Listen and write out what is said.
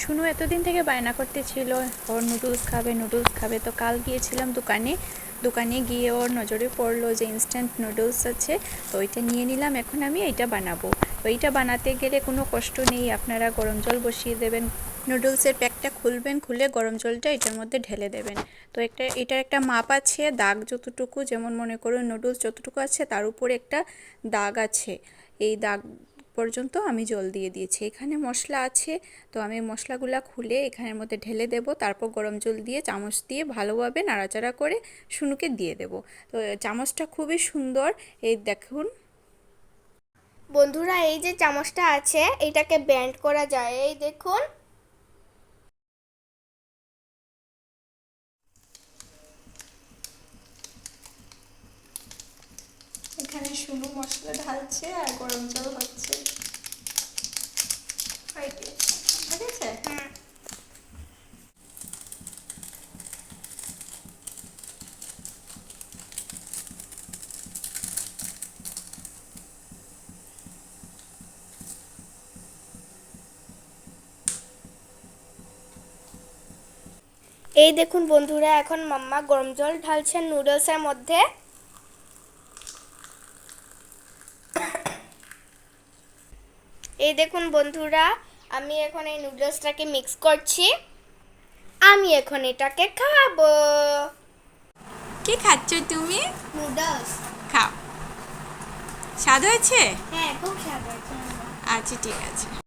শুনু এতদিন থেকে বায়না করতেছিল ওর নুডলস খাবে। তো কাল গিয়েছিলাম দোকানে গিয়ে ওর নজরে পড়লো যে ইনস্ট্যান্ট নুডলস আছে, তো ওইটা নিয়ে নিলাম। এখন আমি এইটা বানাবো। তো এইটা বানাতে গেলে কোনো কষ্ট নেই, আপনারা গরম জল বসিয়ে দেবেন, নুডলসের প্যাকটা খুলবেন, খুলে গরম জলটা এটার মধ্যে ঢেলে দেবেন। তো এটার একটা মাপ আছে, দাগ যতটুকু, যেমন মনে করুন নুডলস যতটুকু আছে তার উপরে একটা দাগ আছে, এই দাগ পর্যন্ত আমি জল দিয়ে দিয়েছি। এখানে মশলা আছে, তো আমি মশলাগুলো খুলে এখানের মধ্যে ঢেলে দেব, তারপর গরম জল দিয়ে চামচ দিয়ে ভালোভাবে নাড়াচাড়া করে শুনুকে দিয়ে দেব। তো চামচটা খুবই সুন্দর, এই দেখুন বন্ধুরা, এই যে চামচটা আছে এটাকে ব্যান্ড করা যায়, এই দেখুন। এখানে শুনু মশলা ঢালছে আর গরম জল হচ্ছে, ঠিক আছে। এই দেখুন বন্ধুরা, এখন মাম্মা গরম জল ঢালছেন নুডলসের মধ্যে। এই দেখুন বন্ধুরা, আমি এখন এই নুডলসটাকে মিক্স করছি। আমি এখন এটাকে খাবো। কি খাচ্ছ তুমি? নুডলস। খাও, স্বাদ হয়েছে? হ্যাঁ, খুব স্বাদ হয়েছে। আচ্ছা ঠিক আছে।